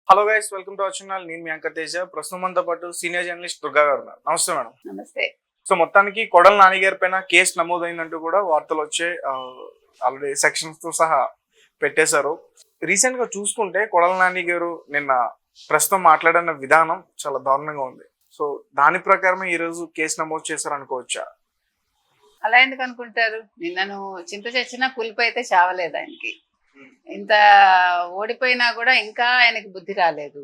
Hello guys, welcome to our channel. నేను మీ anchor Teja. ప్రస్తుతం మనతో పాటు సీనియర్ జర్నలిస్ట్ దుర్గా గారు ఉన్నారు. నమస్తే మేడం. నమస్తే. సో మొత్తానికి కొడాలి నాని గారి పైన కేసు నమోదైందంటూ కూడా వార్తలు వచ్చే ఆల్రెడీ సెక్షన్స్ తో సహా పెట్టేశారు. రీసెంట్ గా చూసుకుంటే కొడాలి నాని గారు నిన్న ప్రస్తుతం మాట్లాడిన విధానం చాలా దారుణంగా ఉంది. సో దాని ప్రకారమే ఈ రోజు కేసు నమోదు చేశారు అనుకోవచ్చా? అలా ఎందుకు అనుకుంటారు? నిన్నను చింత చచ్చినా పులిపైతే చావలేదు ఆయనకి. ఇంత ఓడిపోయినా కూడా ఇంకా ఆయనకి బుద్ధి రాలేదు.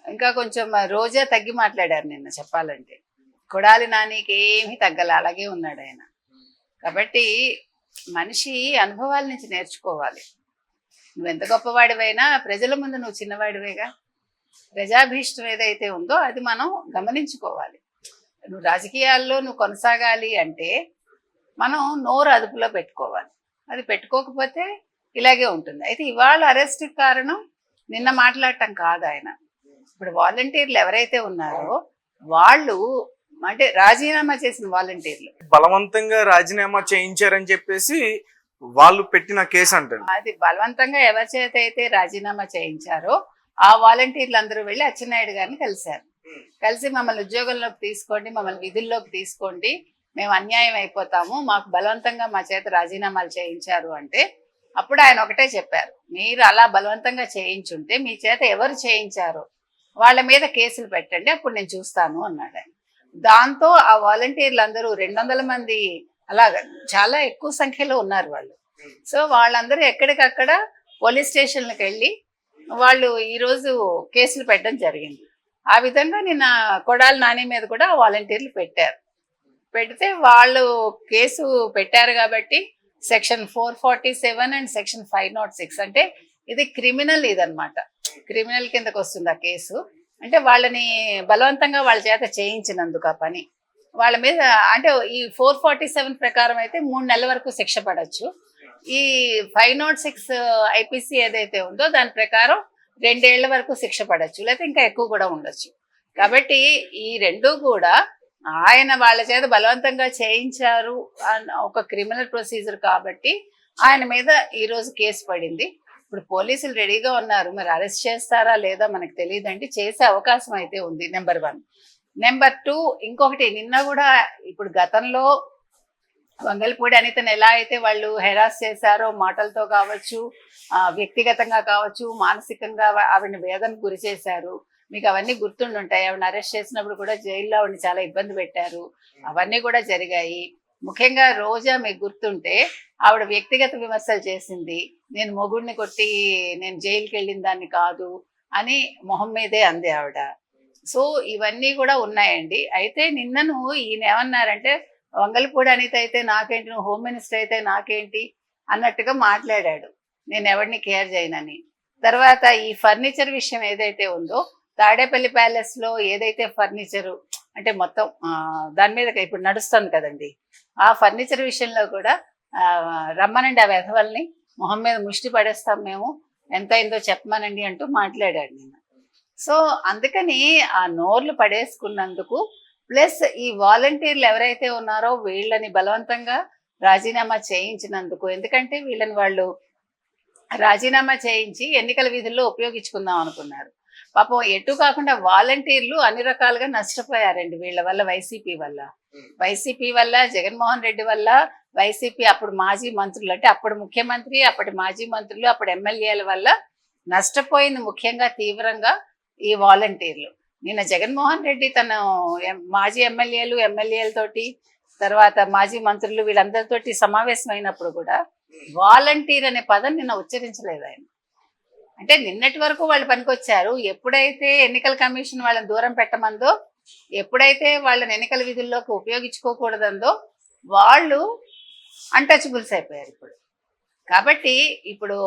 ఇంకా కొంచెం రోజా తగ్గి మాట్లాడారు నిన్న చెప్పాలంటే. కొడాలి నానికి ఏమీ తగ్గల, అలాగే ఉన్నాడు ఆయన. కాబట్టి మనిషి అనుభవాల నుంచి నేర్చుకోవాలి. నువ్వెంత గొప్పవాడివైనా ప్రజల ముందు నువ్వు చిన్నవాడివేగా. ప్రజాభీష్టం ఏదైతే ఉందో అది మనం గమనించుకోవాలి. నువ్వు రాజకీయాల్లో నువ్వు కొనసాగాలి అంటే మనం నోరు అదుపులో పెట్టుకోవాలి. అది పెట్టుకోకపోతే ఇలాగే ఉంటుంది. అయితే ఇవాళ అరెస్ట్కి కారణం నిన్న మాట్లాడటం కాదు ఆయన. ఇప్పుడు వాలంటీర్లు ఎవరైతే ఉన్నారో వాళ్ళు అంటే రాజీనామా చేసిన వాలంటీర్లు బలవంతంగా రాజీనామా చేయించారని చెప్పేసి వాళ్ళు పెట్టిన కేసు అంటే అది బలవంతంగా ఎవరి చేత అయితే రాజీనామా చేయించారో ఆ వాలంటీర్లు అందరూ వెళ్ళి అచ్చెన్నాయుడు గారిని కలిశారు. కలిసి మమ్మల్ని ఉద్యోగంలోకి తీసుకోండి, మమ్మల్ని విధుల్లోకి తీసుకోండి, మేము అన్యాయం అయిపోతాము, మాకు బలవంతంగా మా చేత రాజీనామాలు చేయించారు అంటే అప్పుడు ఆయన ఒకటే చెప్పారు, మీరు అలా బలవంతంగా చేయించుంటే మీ చేత ఎవరు చేయించారో వాళ్ళ మీద కేసులు పెట్టండి, అప్పుడు నేను చూస్తాను అన్నాడు ఆయన. దాంతో ఆ వాలంటీర్లు అందరూ 200 మంది అలాగా చాలా ఎక్కువ సంఖ్యలో ఉన్నారు వాళ్ళు. సో వాళ్ళందరూ ఎక్కడికక్కడ పోలీస్ స్టేషన్లకు వెళ్ళి వాళ్ళు ఈరోజు కేసులు పెట్టడం జరిగింది. ఆ విధంగా నిన్న కొడాలి నాని మీద కూడా వాలంటీర్లు పెట్టారు. పెడితే వాళ్ళు కేసు పెట్టారు కాబట్టి సెక్షన్ 447 అండ్ సెక్షన్ 506 అంటే ఇది క్రిమినల్, ఇదనమాట క్రిమినల్ కిందకు వస్తుంది ఆ కేసు. అంటే వాళ్ళని బలవంతంగా వాళ్ళ చేత చేయించినందుకు ఆ పని వాళ్ళ మీద. అంటే ఈ 447 ప్రకారం అయితే 3 నెలల వరకు శిక్ష పడవచ్చు. ఈ 506 ఐపీసీ ఏదైతే ఉందో దాని ప్రకారం 2 ఏళ్ల వరకు శిక్ష పడవచ్చు, లేకపోతే ఇంకా ఎక్కువ కూడా ఉండొచ్చు. కాబట్టి ఈ రెండు కూడా ఆయన వాళ్ళ చేత బలవంతంగా చేయించారు అన్న ఒక క్రిమినల్ ప్రొసీజర్ కాబట్టి ఆయన మీద ఈరోజు కేసు పడింది. ఇప్పుడు పోలీసులు రెడీగా ఉన్నారు, మరి అరెస్ట్ చేస్తారా లేదా మనకు తెలియదండి. చేసే అవకాశం అయితే ఉంది, నెంబర్ 1. నెంబర్ 2 ఇంకొకటి, నిన్న కూడా ఇప్పుడు గతంలో వంగల్పూడి అనితను ఎలా అయితే వాళ్ళు హెరాస్ చేశారో మాటలతో కావచ్చు, వ్యక్తిగతంగా కావచ్చు, మానసికంగా ఆవిడని వేదనకు గురి చేశారు. మీకు అవన్నీ గుర్తుండుంటాయి. ఆవిడని అరెస్ట్ చేసినప్పుడు కూడా జైల్లో ఆవిడని చాలా ఇబ్బంది పెట్టారు. అవన్నీ కూడా జరిగాయి. ముఖ్యంగా రోజా మీకు గుర్తుంటే ఆవిడ వ్యక్తిగత విమర్శలు చేసింది. నేను మొగుడిని కొట్టి నేను జైలుకి వెళ్ళిన దాన్ని కాదు అని మొహం మీదే అంది ఆవిడ. సో ఇవన్నీ కూడా ఉన్నాయండి. అయితే నిన్నను ఈయన ఏమన్నారంటే, వంగల్పూడి అనిత అయితే నాకేంటి, నువ్వు హోమ్ మినిస్టర్ అయితే నాకేంటి అన్నట్టుగా మాట్లాడాడు, నేను ఎవరిని కేర్ చేయనని. తర్వాత ఈ ఫర్నిచర్ విషయం ఏదైతే ఉందో, తాడేపల్లి ప్యాలెస్ లో ఏదైతే ఫర్నిచరు అంటే మొత్తం దాని మీద ఇప్పుడు నడుస్తుంది కదండి, ఆ ఫర్నిచర్ విషయంలో కూడా రమ్మనండి ఆ వెధవల్ని, మొహం మీద ముష్టి పడేస్తాం మేము, ఎంత అయిందో చెప్పమనండి అంటూ మాట్లాడాడు నిన్న. సో అందుకని ఆ నోర్లు పడేసుకున్నందుకు ప్లస్ ఈ వాలంటీర్లు ఎవరైతే ఉన్నారో వీళ్ళని బలవంతంగా రాజీనామా చేయించినందుకు, ఎందుకంటే వీళ్ళని వాళ్ళు రాజీనామా చేయించి ఎన్నికల విధుల్లో ఉపయోగించుకుందాం అనుకున్నారు. పాపం ఎటు కాకుండా వాలంటీర్లు అన్ని రకాలుగా నష్టపోయారండి వీళ్ళ వల్ల. వైసీపీ వల్ల, జగన్మోహన్ రెడ్డి వల్ల, వైసీపీ అప్పుడు మాజీ మంత్రులు అంటే అప్పుడు ముఖ్యమంత్రి, అప్పటి మాజీ మంత్రులు, అప్పుడు ఎమ్మెల్యేల వల్ల నష్టపోయింది ముఖ్యంగా తీవ్రంగా ఈ వాలంటీర్లు. నిన్న జగన్మోహన్ రెడ్డి తన మాజీ ఎమ్మెల్యేలతోటి, తర్వాత మాజీ మంత్రులు వీళ్ళందరితోటి సమావేశం అయినప్పుడు కూడా వాలంటీర్ అనే పదం నిన్న ఉచ్చరించలేదు ఆయన. అంటే నిన్నటి వరకు వాళ్ళు పనికొచ్చారు. ఎప్పుడైతే ఎన్నికల కమిషన్ వాళ్ళని దూరం పెట్టమందో, ఎప్పుడైతే వాళ్ళని ఎన్నికల విధుల్లోకి ఉపయోగించుకోకూడదందో వాళ్ళు అన్టచబుల్స్ అయిపోయారు ఇప్పుడు. కాబట్టి ఇప్పుడు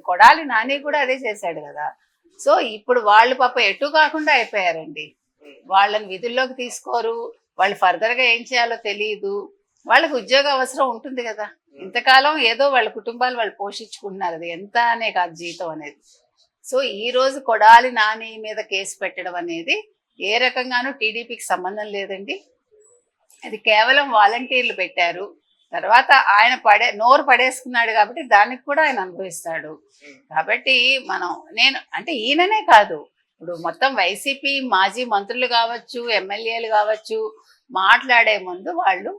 కొడాలి నాని కూడా అదే చేశాడు కదా. సో ఇప్పుడు వాళ్ళు పాప ఎటు కాకుండా అయిపోయారండి. వాళ్ళని విధుల్లోకి తీసుకోరు, వాళ్ళు ఫర్దర్గా ఏం చేయాలో తెలియదు. వాళ్ళకి ఉద్యోగ అవసరం ఉంటుంది కదా, ఇంతకాలం ఏదో వాళ్ళ కుటుంబాలు వాళ్ళు పోషించుకుంటున్నారు, అది ఎంత అనే కాదు జీతం అనేది. సో ఈ రోజు కొడాలి నాని మీద కేసు పెట్టడం అనేది ఏ రకంగానూ టీడీపీకి సంబంధం లేదండి. అది కేవలం వాలంటీర్లు పెట్టారు. తర్వాత ఆయన నోరు పడేసుకున్నాడు కాబట్టి దానికి కూడా ఆయన అనుభవిస్తాడు. కాబట్టి నేను అంటే ఈయననే కాదు, ఇప్పుడు మొత్తం వైసీపీ మాజీ మంత్రులు కావచ్చు, ఎమ్మెల్యేలు కావచ్చు, మాట్లాడే ముందు వాళ్ళు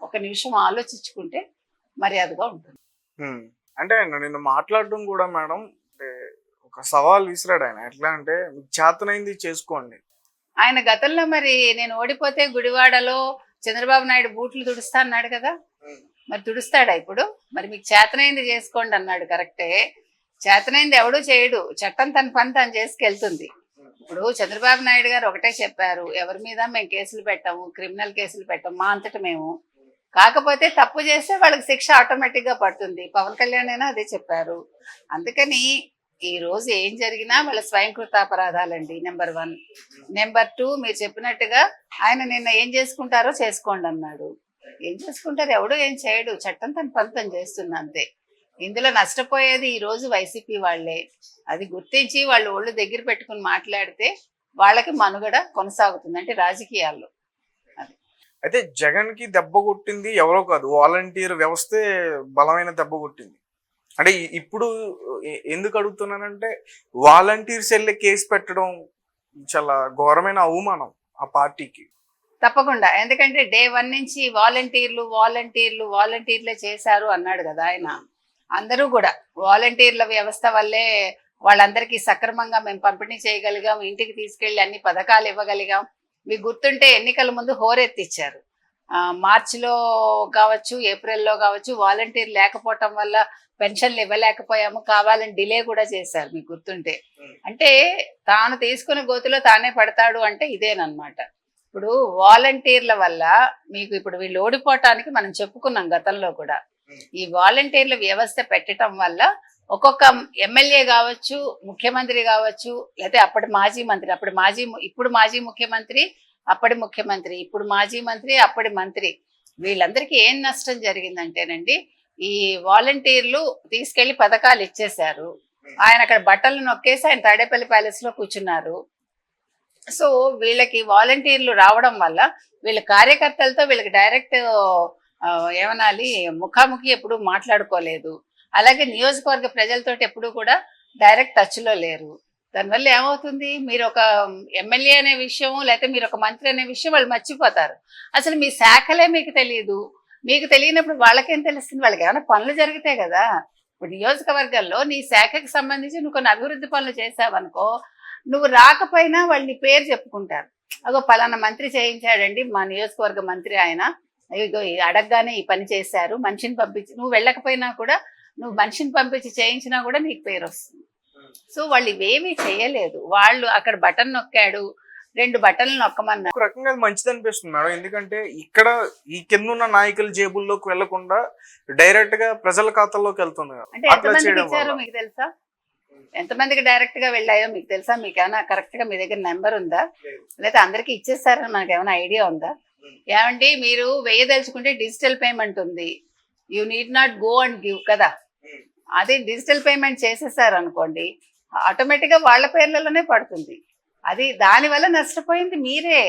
ఒక నిమిషం ఆలోచించుకుంటే మర్యాదగా ఉంటుంది. అంటే ఆయన నిన్న మాట్లాడడం కూడా మేడం అంటే ఒక సవాల్ విసిరాడు ఆయన. ఎట్లా అంటే మీకు చేతనైంది చేసుకోండి. ఆయన గతంలో మరి నేను ఓడిపోతే గుడివాడలో చంద్రబాబు నాయుడు బూట్లు తుడుస్తా అన్నాడు కదా, మరి తుడుస్తాడా ఇప్పుడు? మరి మీకు చేతనైంది చేసుకోండి అన్నాడు, కరెక్టే. చేతనైంది ఎవడూ చేయడు, చట్టం తన పని తను చేసుకెళ్తుంది. ఇప్పుడు చంద్రబాబు నాయుడు గారు ఒకటే చెప్పారు, ఎవరి మీద మేము కేసులు పెట్టాము, క్రిమినల్ కేసులు పెట్టాము, మా అంతటా మేము. కాకపోతే తప్పు చేస్తే వాళ్ళకి శిక్ష ఆటోమేటిక్ గా పడుతుంది. పవన్ కళ్యాణ్ అయినా అదే చెప్పారు. అందుకని ఈ రోజు ఏం జరిగినా వాళ్ళ స్వయంకృతాపరాధాలండి, నెంబర్ 1. నెంబర్ 2, మీరు చెప్పినట్టుగా ఆయన నిన్న ఏం చేసుకుంటారో చేసుకోండి అన్నాడు. ఏం చేసుకుంటారు? ఎవడో ఏం చేయడు, చట్టం తన పని తను చేస్తుంది అంతే. ఇందులో నష్టపోయేది ఈ రోజు వైసీపీ వాళ్లే. అది గుర్తించి వాళ్ళు ఒళ్ళు దగ్గర పెట్టుకుని మాట్లాడితే వాళ్ళకి మనుగడ కొనసాగుతుంది, అంటే రాజకీయాల్లో. అయితే జగన్ కి దెబ్బ కొట్టింది ఎవరో కాదు, వాలంటీర్ వ్యవస్థే బలమైన దెబ్బ కొట్టింది. అంటే ఇప్పుడు ఎందుకు అడుగుతున్నానంటే వాలంటీర్స్ వెళ్ళి కేసు పెట్టడం చాలా ఘోరమైన అవమానం ఆ పార్టీకి. తప్పకుండా, ఎందుకంటే డే 1 నుంచి వాలంటీర్లే చేశారు అన్నాడు కదా ఆయన. అందరూ కూడా వాలంటీర్ల వ్యవస్థ వల్లే వాళ్ళందరికీ సక్రమంగా మేము పంపిణీ చేయగలిగాం, ఇంటికి తీసుకెళ్లి అన్ని పథకాలు ఇవ్వగలిగాం. మీకు గుర్తుంటే ఎన్నికల ముందు హోరెత్తిచ్చారు. మార్చిలో కావచ్చు, ఏప్రిల్లో కావచ్చు, వాలంటీర్ లేకపోవటం వల్ల పెన్షన్లు ఇవ్వలేకపోయాము, కావాలని డిలే కూడా చేశారు, మీకు గుర్తుంటే. అంటే తాను తీసుకున్న గోతిలో తానే పడతాడు అంటే ఇదేనమాట. ఇప్పుడు వాలంటీర్ల వల్ల మీకు ఇప్పుడు వీళ్ళు ఓడిపోవటానికి మనం చెప్పుకున్నాం గతంలో కూడా. ఈ వాలంటీర్ల వ్యవస్థ పెట్టడం వల్ల ఒక్కొక్క ఎమ్మెల్యే కావచ్చు, ముఖ్యమంత్రి కావచ్చు, లేకపోతే ఇప్పుడు మాజీ ముఖ్యమంత్రి, అప్పటి ముఖ్యమంత్రి, ఇప్పుడు మాజీ మంత్రి, అప్పటి మంత్రి, వీళ్ళందరికీ ఏం నష్టం జరిగిందంటేనండి, ఈ వాలంటీర్లు తీసుకెళ్లి పథకాలు ఇచ్చేశారు. ఆయన అక్కడ బట్టలు నొక్కేసి ఆయన తాడేపల్లి ప్యాలెస్ లో కూర్చున్నారు. సో వీళ్ళకి వాలంటీర్లు రావడం వల్ల వీళ్ళ కార్యకర్తలతో వీళ్ళకి డైరెక్ట్ ఏమనాలి, ముఖాముఖి ఎప్పుడు మాట్లాడుకోలేదు. అలాగే నియోజకవర్గ ప్రజలతో ఎప్పుడు కూడా డైరెక్ట్ టచ్ లో లేరు. దానివల్ల ఏమవుతుంది, మీరు ఒక ఎమ్మెల్యే అనే విషయం, లేకపోతే మీరు ఒక మంత్రి అనే విషయం వాళ్ళు మర్చిపోతారు. అసలు మీ శాఖలే మీకు తెలియదు. మీకు తెలియనప్పుడు వాళ్ళకేం తెలుస్తుంది? వాళ్ళకి ఏమైనా పనులు జరిగితే కదా. ఇప్పుడు నియోజకవర్గంలో నీ శాఖకి సంబంధించి నువ్వు కొన్ని అభివృద్ధి పనులు చేసావనుకో, నువ్వు రాకపోయినా వాళ్ళు నీ పేరు చెప్పుకుంటారు. అగో పలానా మంత్రి చేయించాడండి, మా నియోజకవర్గ మంత్రి ఆయన, ఇగో అడగగానే ఈ పని చేశారు, మనిషిని పంపించి, నువ్వు వెళ్ళకపోయినా కూడా నువ్వు మనిషిని పంపించి చేయించినా కూడా నీకు పేరు వస్తుంది. సో వాళ్ళు ఇవేమీ చేయలేదు. వాళ్ళు అక్కడ బటన్ నొక్కాడు, 2 బటన్లు నొక్కమన్నారు. ఒక రకంగా అది మంచిది అనిపిస్తుంది మేడం, ఎందుకంటే ఇక్కడ ఈ కింద ఉన్న నాయకుల జేబుల్లోకి వెళ్లకుండా డైరెక్ట్ గా ప్రజల ఖాతాల్లోకి వెళ్తుంది. అంటే ఎంతమందికి ఇచ్చారో మీకు తెలుసా? ఎంతమందికి డైరెక్ట్ గా వెళ్ళాయో మీకు తెలుసా? మీకు ఏమైనా కరెక్ట్ గా మీ దగ్గర నెంబర్ ఉందా? లేదా అందరికి ఇచ్చేస్తారని మనకు ఏమైనా ఐడియా ఉందా? ఏమండి, మీరు వేయదలుచుకుంటే డిజిటల్ పేమెంట్ ఉంది, you need not go and give కదా. అదే డిజిటల్ పేమెంట్ చేసేసారు అనుకోండి, ఆటోమేటిక్ గా వాళ్ళ పేర్లలోనే పడుతుంది. అది దానివల్ల నష్టపోయింది మీరే.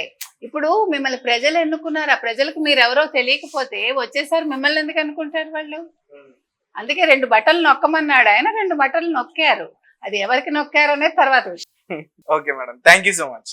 ఇప్పుడు మిమ్మల్ని ప్రజలు ఎన్నుకున్నారు, ఆ ప్రజలకు మీరు ఎవరో తెలియకపోతే వచ్చేసారి మిమ్మల్ని ఎందుకు అనుకుంటారు వాళ్ళు? అందుకే 2 బటన్లు నొక్కమన్నాడు ఆయన, 2 బటన్లు నొక్కారు. అది ఎవరికి నొక్కారు అనేది తర్వాత విషయం. Okay madam, thank you so much.